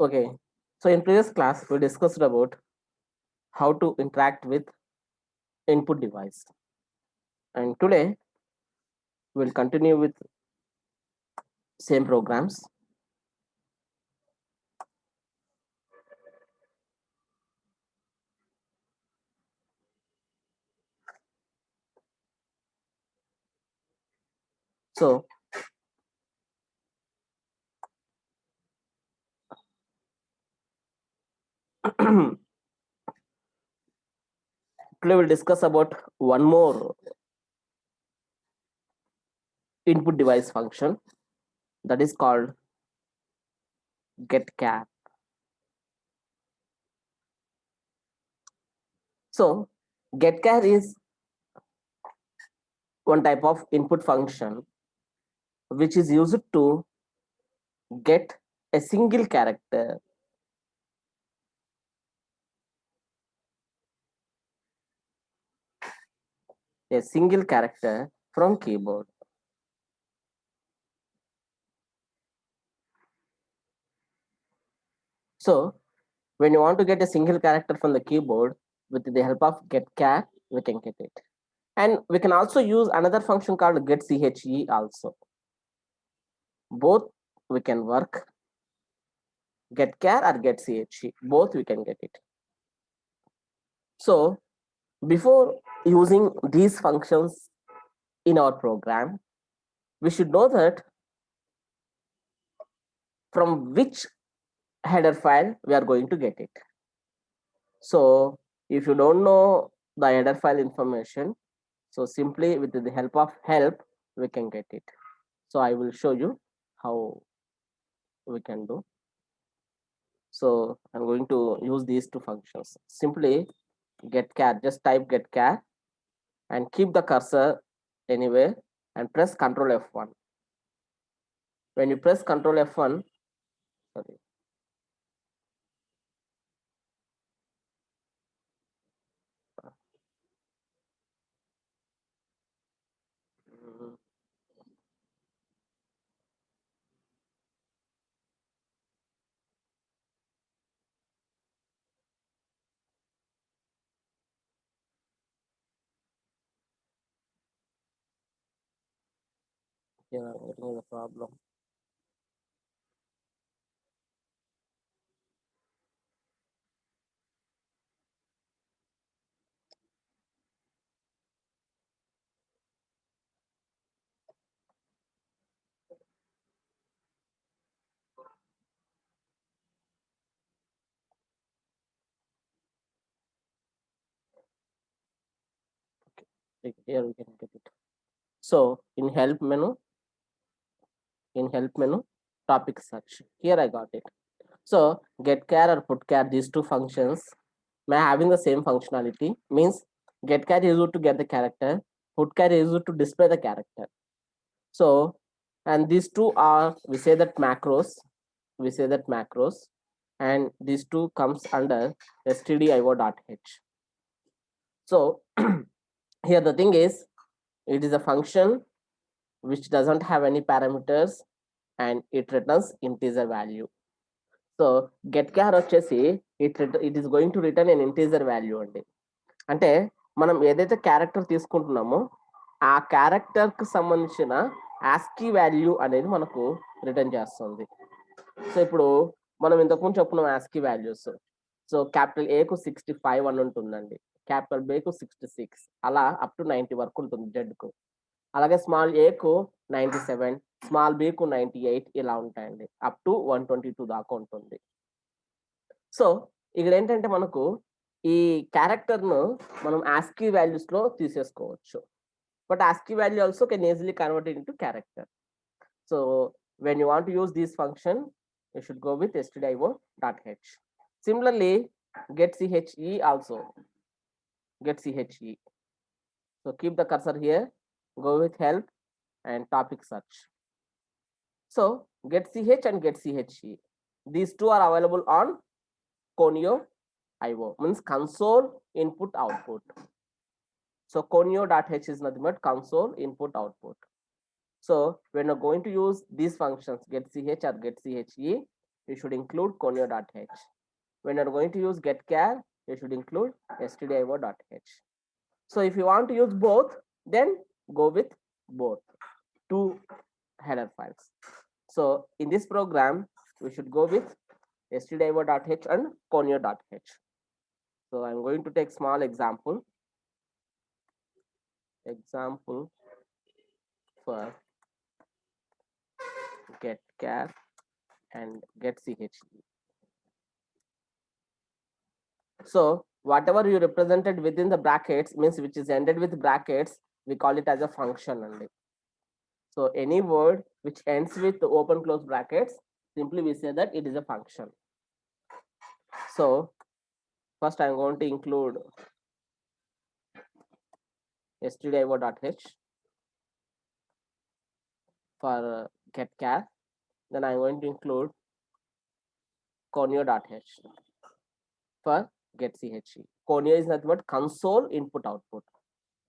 Okay, so in previous class we discussed about how to interact with input device, and today we'll continue with same programs. So today we'll discuss about one more input device function that is called getChar. So getChar is one type of input function which is used to get a single character from keyboard. So when you want to get a single character from the keyboard with the help of getChar, we can get it. And we can also use another function called getChe also. Both we can work, getChar or getChe, both we can get it. So before using these functions in our program, we should know that from which header file we are going to get it. So if you don't know the header file information, so simply with the help of help, we can get it. So I will show you how we can do. So I'm going to use these two functions. Simply getChar, just type getChar and keep the cursor anywhere and press Ctrl F1. When you press Ctrl F1, sorry, here I'm getting the problem. Here we can get it. So in help menu, topic search. Here I got it. So getChar or putChar, these two functions may having the same functionality. Means getChar is used to get the character, putChar is used to display the character. So and these two are we say that macros, and these two comes under stdio.h. So here the thing is, it is a function which doesn't have any parameters and it returns integer value. So getChar వచ్చేసి it is going to return an integer value అండి. అంటే మనం ఏదైతే character తీసుకుంటున్నామో ఆ character కి సంబంధించిన Aashiqui value అనేది మనకు రిటర్న్ చేస్తుంది. సో ఇప్పుడు మనం ఇంతకుముందు చెప్పుకున్నాం ఆస్కీ వాల్యూస్. సో క్యాపిటల్ ఏ కు 65 అని ఉంటుందండి, క్యాపిటల్ బి కు 66, అలా అప్ టు 90 వరకు ఉంటుంది జెడ్ కు. అలాగే స్మాల్ ఏ కు 97, స్మాల్ బి కు 98, ఇలా ఉంటాయండి. అప్ టు 122 దాకా ఉంటుంది. సో ఇక్కడ ఏంటంటే మనకు ఈ క్యారెక్టర్ ను మనం ఆస్కీ వాల్యూస్ లో తీసేసుకోవచ్చు. But Aashiqui value also can easily convert into character. So when you want to use this function, you should go with stdio.h. Similarly, getChe also. getChe. So keep the cursor here, go with help and topic search. So getch and getChe, these two are available on Conio.io, means console input output. So conio.h is nothing but console input output. So when you're going to use these functions getch or getChe, you should include conio.h. When you're going to use getChar, you should include stdio.h. So if you want to use both, then go with both two header files. So in this program, we should go with stdio.h and conio.h. So I'm going to take small example for getChar and getChe. So whatever you represented within the brackets means which is ended with brackets, we call it as a function only. So any word which ends with open close brackets, simply we say that it is a function. So first I'm going to include stdio.h for getChar. Then I'm going to include conio.h for getChe. Conio is nothing but console input output.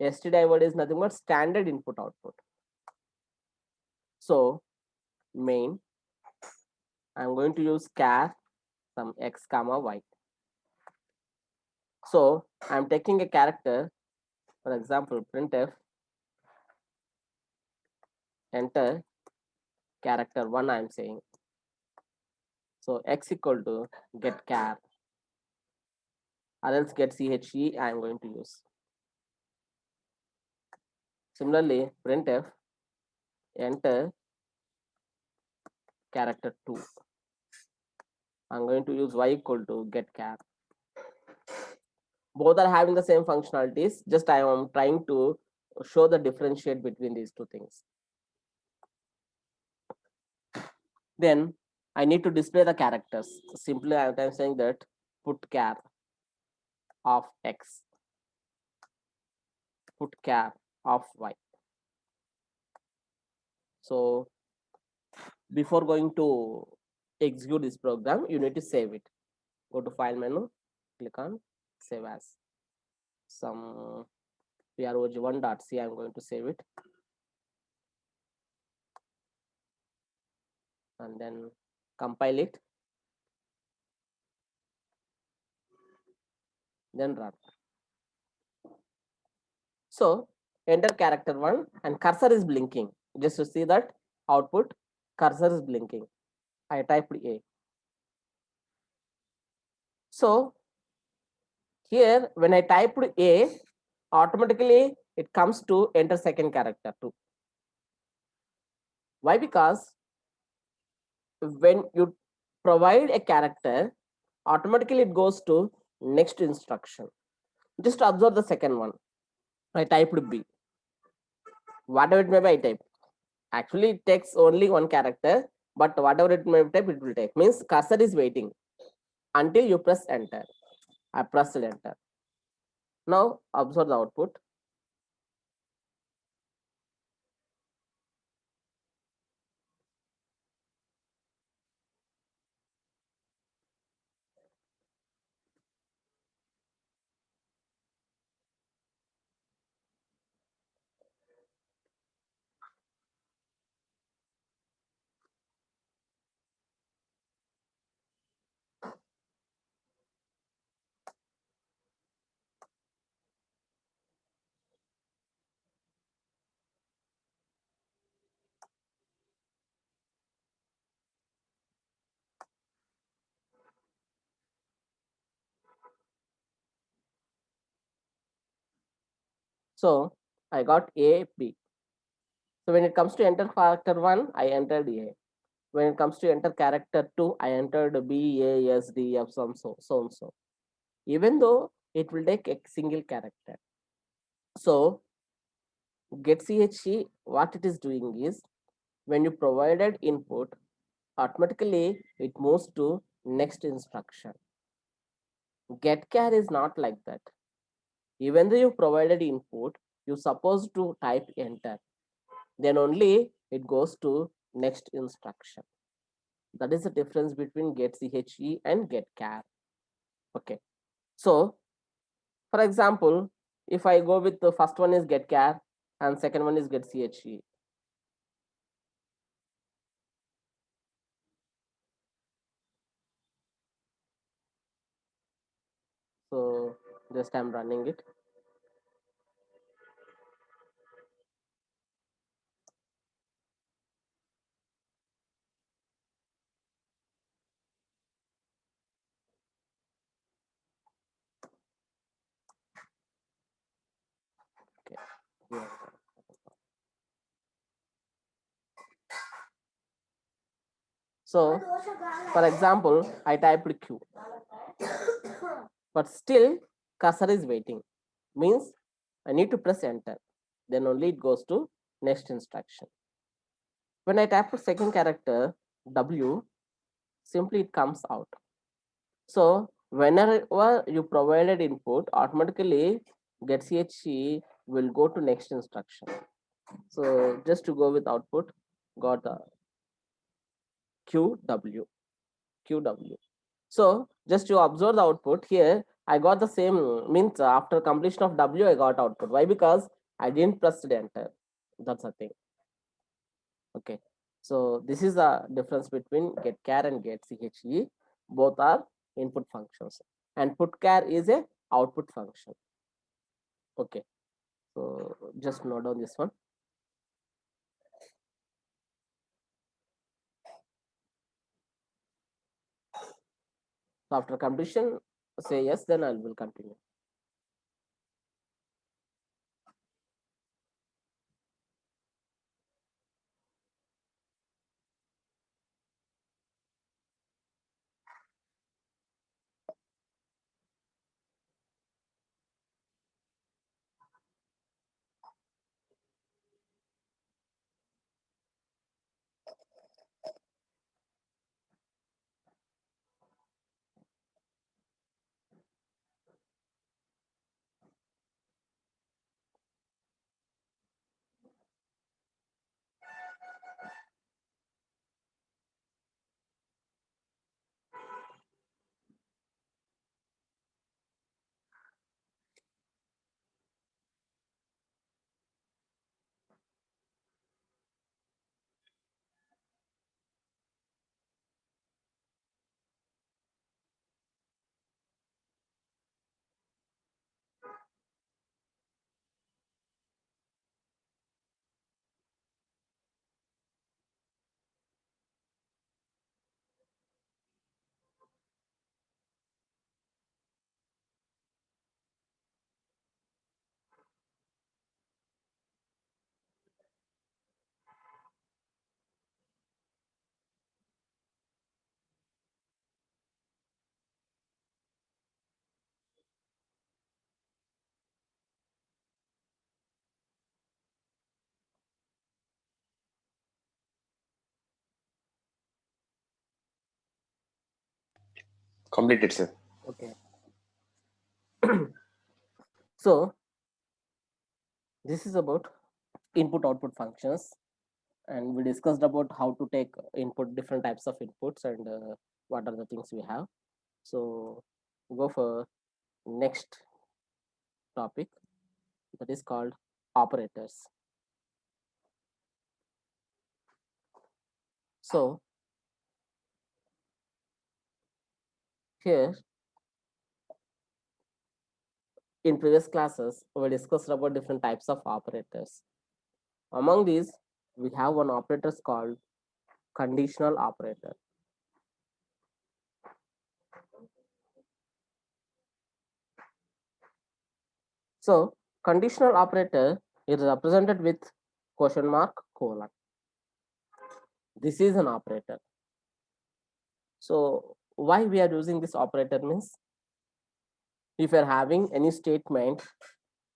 stdio is nothing but standard input output. So main, I'm going to use char some x comma y. So I'm taking a character, for example, printf enter character 1 I'm saying. So x equal to getChar or else getChe I'm going to use. Similarly, printf enter character 2. I'm going to use y equal to getChar. Both are having the same functionalities, just I am trying to show the differentiate between these two things. Then I need to display the characters. Simply I'm saying that put char of x, put char of y. So before going to execute this program, you need to save it. Go to file menu, click on save as. Some prog1.c I'm going to save it. And then compile it. Then run. So enter character 1 and cursor is blinking. Just to see that output, cursor is blinking. I typed A. So here when I typed A, automatically it comes to enter second character too. Why? Because when you provide a character, automatically it goes to next instruction. Just observe the second one. I typed B. Whatever it may be, I type. Actually, it takes only one character, but whatever it may type, it will take. Means cursor is waiting until you press enter. I pressed enter. Now observe the output. So I got A, B. So when it comes to enter character 1, I entered A. When it comes to enter character 2, I entered B, A, S, D, F, so and so. Even though it will take a single character. So getChe, what it is doing is when you provided input, automatically it moves to next instruction. GetChar is not like that. Even though you provided input, you're supposed to type enter. Then only it goes to next instruction. That is the difference between getChe and getChar. Okay. So, for example, if I go with the first one is getChar and second one is getChe. Just I'm running it. Okay. Yeah. So, for example, I typed Q, but still cursor is waiting. Means I need to press enter. Then only it goes to next instruction. When I type the second character W, simply it comes out. So whenever you provided input, automatically getCHE will go to next instruction. So just to go with output, got the QW. So just to observe the output here, I got the same, means after completion of W, I got output. Why? Because I didn't press the enter. That's the thing. Okay. So this is the difference between getChar and getCHE. Both are input functions, and putChar is a output function. Okay. So just note down this one. So after completion, say yes, then I will continue. Completed, sir. Okay. So this is about input output functions, and we discussed about how to take input, different types of inputs, and what are the things we have. So go for next topic, that is called operators. So here in previous classes we discussed about different types of operators. Among these, we have one operator called conditional operator. So conditional operator is represented with question mark colon. This is an operator. So why we are using this operator means, if you are having any statement,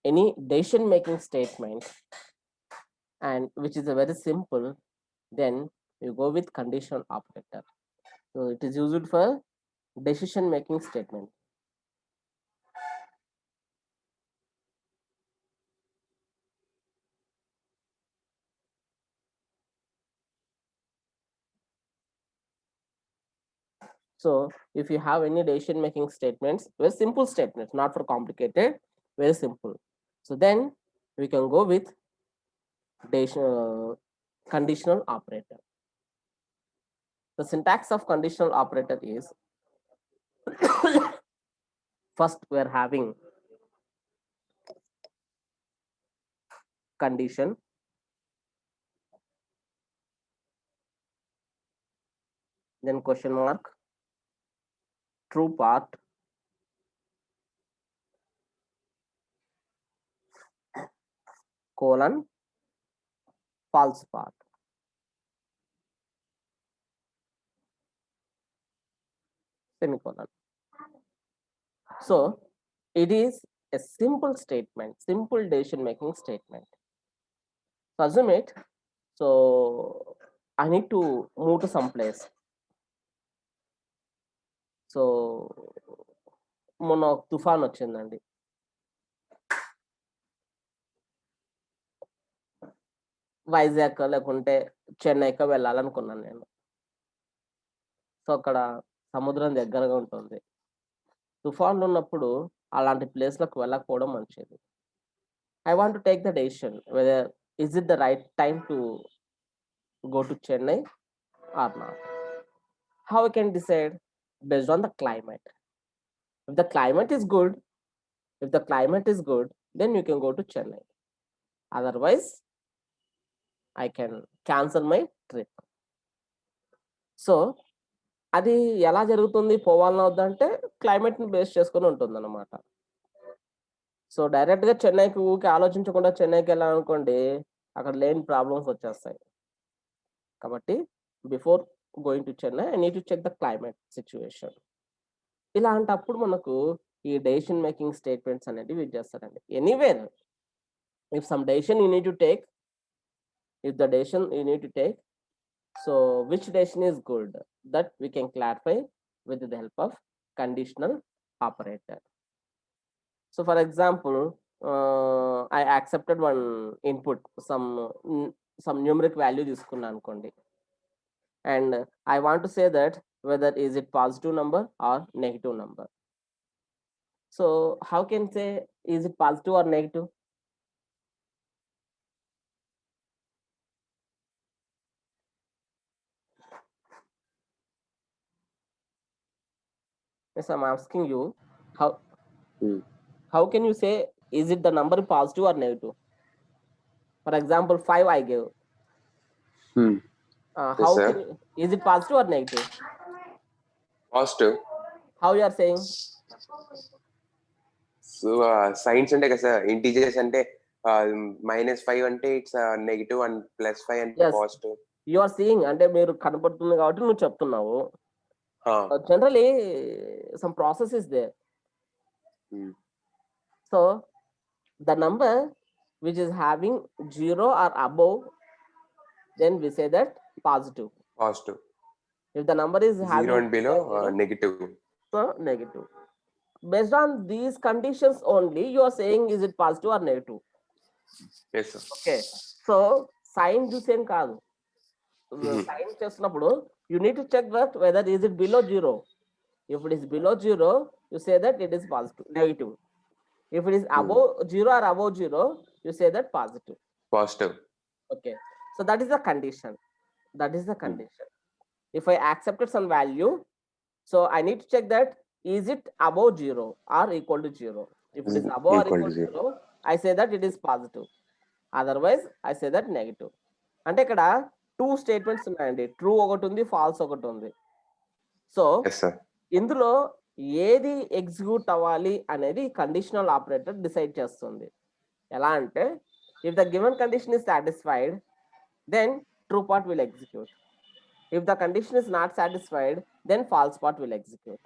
any decision making statement, and which is a very simple, then you go with conditional operator. So it is used for decision making statement. So if you have any decision making statements, very simple statements, not for complicated, very simple. So then we can go with conditional operator. The syntax of conditional operator is, first we are having condition, then question mark, true part, colon, false part. Semicolon. So it is a simple statement, simple decision making statement. So assume it. So I need to move to some place. So మొన్న ఒక తుఫాన్ వచ్చిందండి. వైజాగ్ లేకుంటే చెన్నైకో వెళ్ళాలనుకున్నాను నేను. So అక్కడ సముద్రం దగ్గరగా ఉంటుంది. తుఫాన్లు ఉన్నప్పుడు అలాంటి ప్లేస్లకు వెళ్ళకపోవడం మంచిది. I want to take the decision whether is it the right time to go to Chennai or not. How I can decide? Based on the climate. If the climate is good, then you can go to Chennai. Otherwise, I can cancel my trip. So అది ఎలా జరుగుతుంది, పోవాలన్నా వద్దంటే క్లైమేట్ని base చేసుకొని ఉంటుంది అనమాట. So డైరెక్ట్గా చెన్నైకి ఊరికి ఆలోచించకుండా చెన్నైకి వెళ్ళాలనుకోండి, అక్కడ లేని ప్రాబ్లమ్స్ వచ్చేస్తాయి. కాబట్టి before going to Chennai I need to check the climate situation. ఇలాంటప్పుడు మనకు ఈ డెసిషన్ మేకింగ్ స్టేట్మెంట్స్ అనేవి యూజ్ చేస్తారండి. Anywhere if some decision you need to take, if the decision you need to take, so which decision is good, that we can clarify with the help of conditional operator. So for example, I accepted one input, some numeric value తీసుకున్నా అనుకోండి, and I want to say that whether is it positive number or negative number. So how can say is it positive or negative? Yes, I'm asking you, how can you say is it the number positive or negative? For example, 5 I gave. How Yes, can you, is it positive or negative? Positive. How you are saying? So science అంటే కదా integers అంటే -5 అంటే it's negative and +5 అంటే Yes. Positive. You are seeing అంటే మీరు కనపడుతుంది కాబట్టి నువ్వు చెప్తున్నావు. Generally some process is there. So the number which is having 0 or above, then we say that positive. If the number is having 0 and below, negative. So negative. Based on these conditions only, you are saying is it positive or negative? Yes, sir. Okay. So sign చూసేం కాదు. Sign చేస్తున్నప్పుడు you need to check that whether is it below 0. If it is below 0, you say that it is positive, negative. If it is above 0 or above 0, you say that positive. Okay. So that is the condition. If I accepted some value, so I need to check that is it above 0 or equal to 0. If it is above or equal to 0, I say that it is positive. Otherwise, I say that negative. అంటే ఇక్కడ 2 statements ఉన్నాయండి, true ఒకటి ఉంది, falls ఒకటి ఉంది. So ఇందులో ఏది execute అవ్వాలి అనేది కండిషనల్ ఆపరేటర్ డిసైడ్ చేస్తుంది. ఎలా అంటే if the given condition is satisfied, then true part will execute. If the condition is not satisfied, then false part will execute.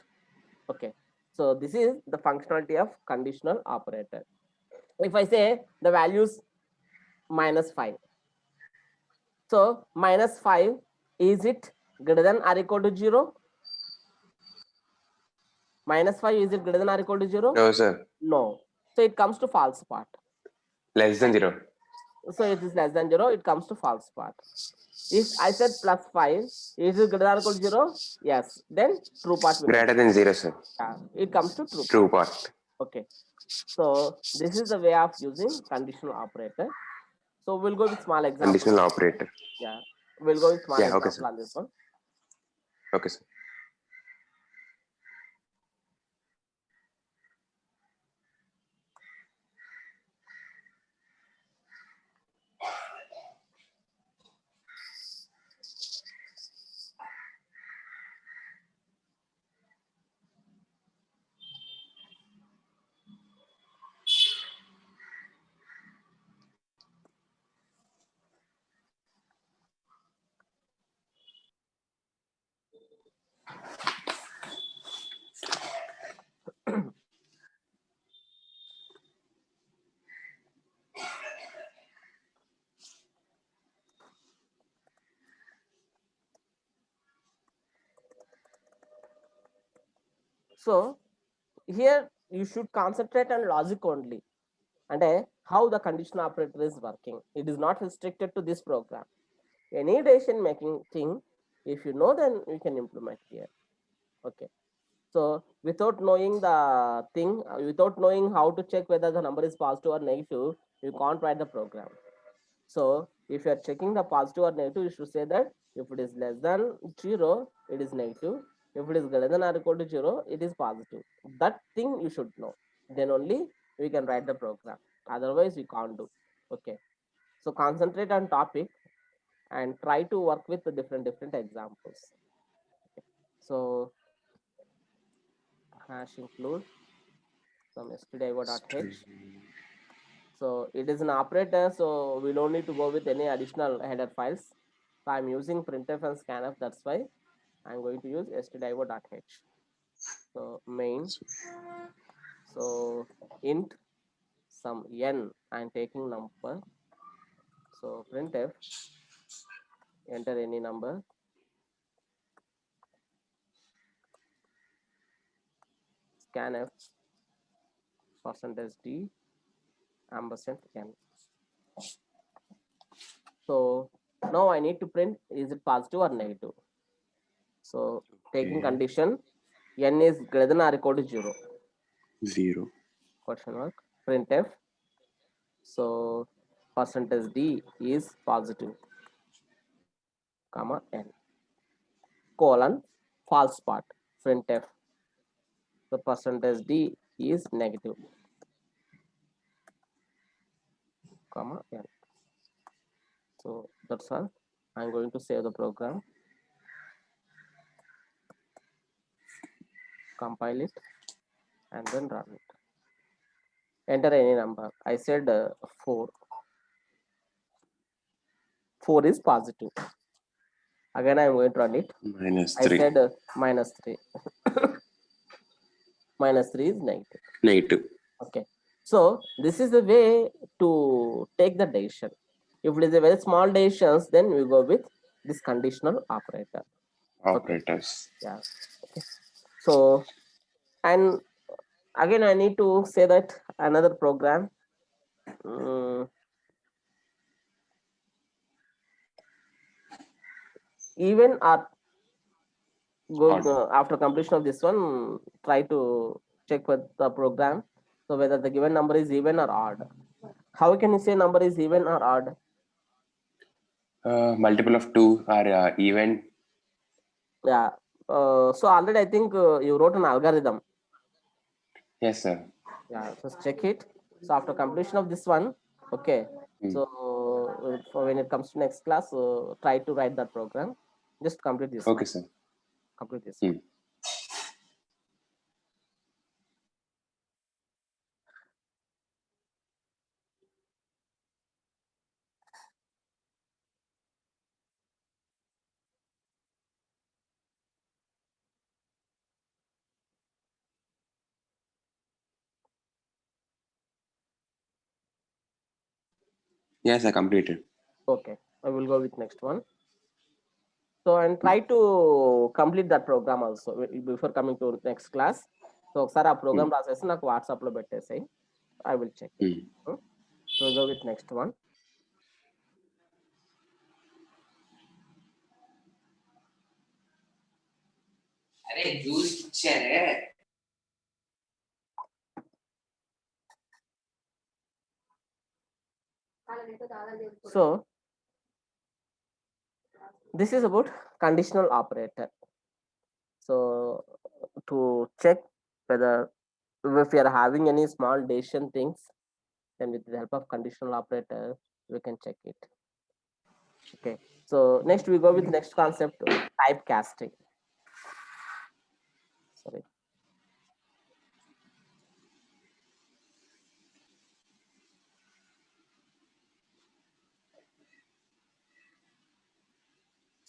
Okay. So this is the functionality of conditional operator. If I say the value is -5. So -5, is it greater than or equal to 0? -5, is it greater than or equal to 0? No, sir. No. So it comes to false part. Less than 0. So it is less than 0, it comes to false part. If I said +5, is it greater than or equal to 0? Yes. Then true part will Greater than 0, sir. It comes to True part. Okay. So this is the way of using conditional operator. So we'll go with small example. Conditional operator. Yeah. We'll go with small example okay, sir. on this one. Okay, sir. So here you should concentrate on logic only, and how the conditional operator is working. It is not restricted to this program. Any decision making thing, if you know, then you can implement here. Okay. So without knowing the thing, without knowing how to check whether the number is positive or negative, you can't write the program. So if you are checking the positive or negative, you should say that if it is less than 0, it is negative. If it is greater than or equal to 0, it is positive. That thing you should know. Then only we can write the program. Otherwise, we can't do. Okay. So concentrate on topic and try to work with the different examples. Okay. So hash include some stdio.h. So it is an operator, so we don't need to go with any additional header files. So I'm using printf and scanf, that's why I'm going to use stdio.h. So main, so int some n, I'm taking number. So printf, enter any number. Scanf %d ampersand n. So now I need to print, is it positive or negative? So taking condition, n is greater than or equal to 0. 0. Question mark. Printf. So %d is positive, comma n. Colon false part. Printf. The %d is negative, comma n. So that's all. I'm going to save the program, compile it, and then run it. Enter any number. I said 4. 4 is positive. Again, I'm going to run it. -3. I said -3. -3 is negative. Negative. Okay. So this is the way to take the decision. If it is a very small decisions, then we go with this conditional operator. Operators. Yeah. Okay. So, and again, I need to say that another program. Even or go after completion of this one, try to check with the program. So whether the given number is even or odd. How can you say number is even or odd? Multiple of 2 are even. Yeah. So already I think you wrote an algorithm. Yes, sir. Yeah. Just check it. So after completion of this one, okay. So for when it comes to next class, try to write that program. Just complete this. Okay, one. sir. Complete this. One. Yes, I completed. Okay. I will go with next one. So and try to complete that program also before coming to next class. So ఒకసారి ఆ programme రాసేసి నాకు వాట్సాప్లో పెట్టేసాయి. I will check it. So we'll go with next one. So this is about conditional operator. So to check whether if we are having any small decision things, then with the help of conditional operator, we can check it. Okay. So next we go with next concept, typecasting. Sorry.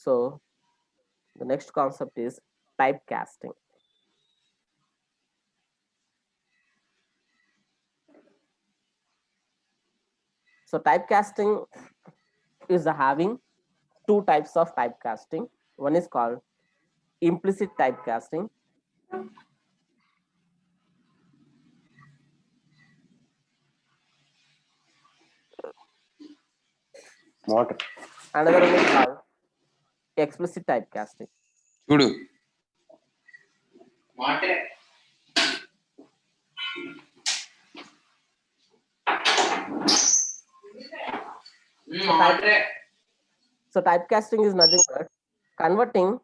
So the next concept is typecasting. So typecasting is having two types of typecasting. One is called implicit typecasting Motor. Another one is called explicit typecasting. Chudu. So typecasting is nothing but converting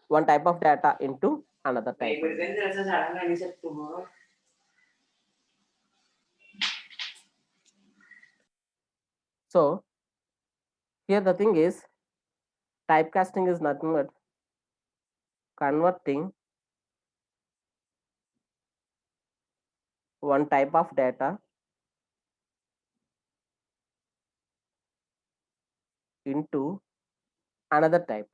one type of data into another type. So here the thing is, typecasting is nothing but converting one type of data into another type.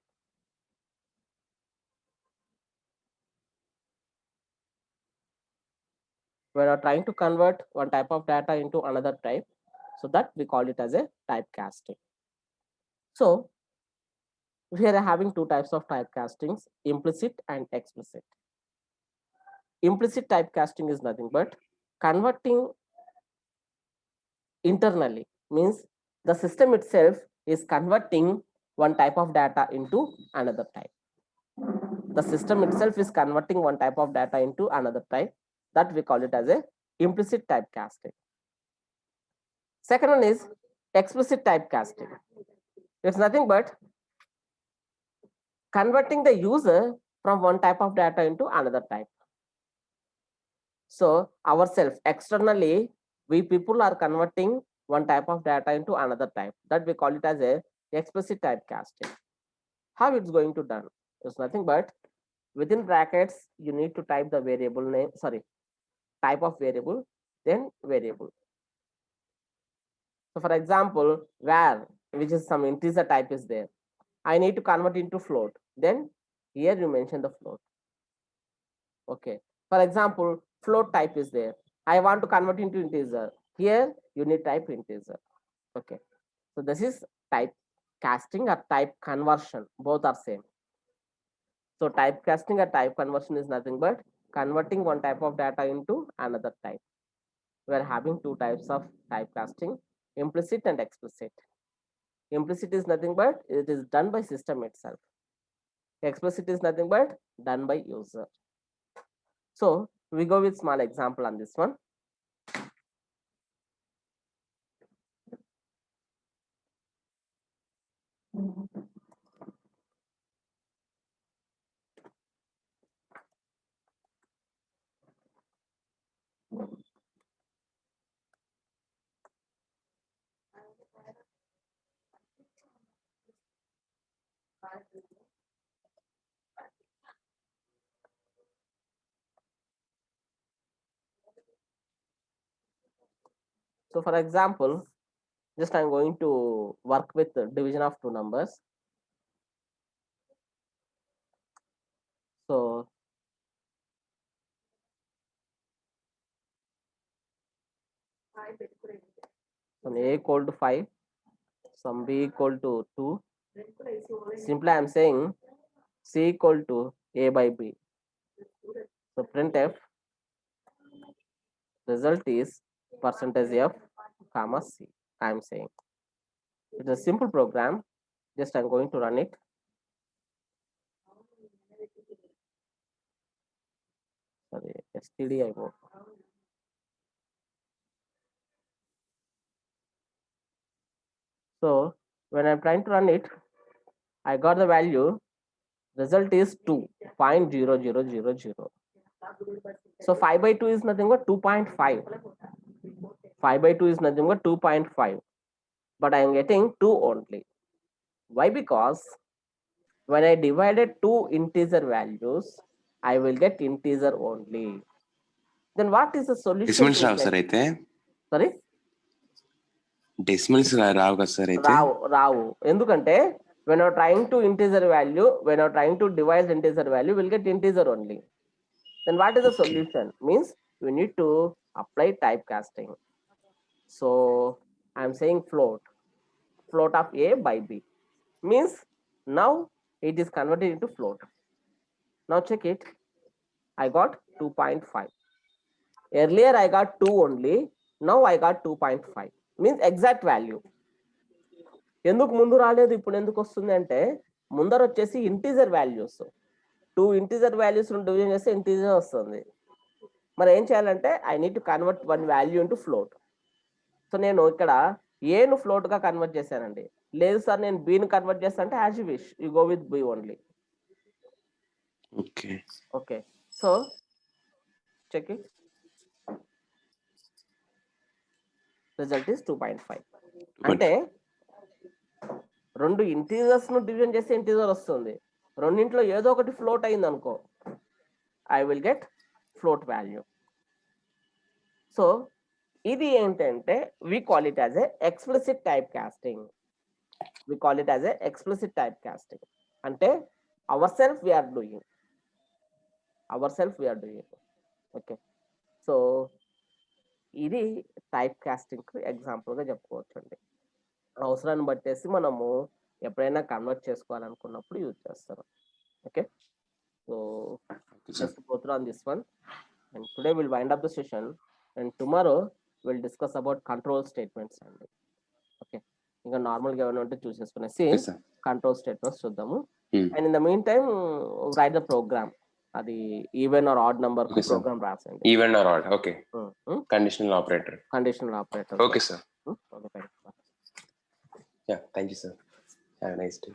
When we are trying to convert one type of data into another type, so that we call it as a typecasting. So we are having two types of typecastings, implicit and explicit. Implicit typecasting is nothing but converting internally, means the system itself is converting one type of data into another type. The system itself is converting one type of data into another type, that we call it as a implicit typecasting. Second one is explicit typecasting. It's nothing but converting the user from one type of data into another type. So ourselves externally, we people are converting one type of data into another type, that we call it as a explicit typecasting. How it's going to done? It's nothing but within brackets you need to type the variable name, type of variable, then variable. So for example, var, which is some integer type is there, I need to convert into float, then here you mention the float. Okay, for example, float type is there, I want to convert into integer, here you need type integer. Okay, so this is type casting or type conversion, both are same. So typecasting or type conversion is nothing but converting one type of data into another type. We are having two types of typecasting, implicit and explicit. Implicit is nothing but it is done by system itself. Explicit is nothing but done by user. So we go with small example on this one. So for example, just I'm going to work with the division of two numbers. So some a equal to 5, some b equal to 2. Simply I'm saying c equal to a by b. So printf result is percentage f comma c. I'm saying it's a simple program. Just I'm going to run it. Sorry, stdio. So when I'm trying to run it, I got the value. Result is 2.0000. So 5 by 2 is nothing but 2.5. 5 by 2 is nothing but 2.5. But I am getting 2 only. Why? Because when I divided two integer values, I will get integer only. Then what is the solution? Decimals Rao sir అయితే. Sorry? Decimals రావు కదా sir అయితే. రావు. ఎందుకంటే when you're trying to integer value, when you're trying to divide integer value, we'll get integer only. Then what is the solution? Means we need to apply typecasting. So I'm saying float of a by b. Means now it is converted into float. Now check it. I got 2.5. Earlier I got 2 only. Now I got 2.5. Means exact value. ఎందుకు ముందు రాలేదు ఇప్పుడు ఎందుకు వస్తుంది అంటే ముందర వచ్చేసి integer values 2 integer values division చేస్తే ఇంటీజర్ వస్తుంది. మరి ఏం చేయాలంటే I need to convert one value into float. So నేను ఇక్కడ ఏను ఫ్లోట్ గా కన్వర్ట్ చేశానండి. లేదు సార్ నేను బీను కన్వర్ట్ చేస్తా అంటే as you wish you go with B only. Okay okay so check it. Result is 2.5. అంటే 2 ఇంటీజర్స్ ను డివిజన్ చేస్తే ఇంటీజర్ వస్తుంది. రెండింటిలో ఏదో ఒకటి ఫ్లోట్ అయింది అనుకో, I will get float value. So ఇది ఏంటంటే we call it as a explicit type casting. We call it as a explicit type casting. అంటే our self we're doing. Okay so ఇది టైప్ కాస్టింగ్ ఎగ్జాంపుల్ గా చెప్పుకోవచ్చు అండి. అవసరాన్ని బట్టేసి మనము ఎప్పుడైనా కన్వర్ట్ చేసుకోవాలనుకున్నప్పుడు యూజ్ చేస్తారు. Okay so just go through on this one, and today we'll wind up the session, and tomorrow we'll discuss about control statements అండి. ఓకే ఇంకా నార్మల్ గా ఏమైనా ఉంటే చూసేసుకునేసి కంట్రోల్ స్టేట్మెంట్స్ చూద్దాము. And in the mean time write the program. అది even or odd number program రాసండి. Even or odd. Okay conditional operator. Okay sir. Yeah thank you sir. Have a nice day.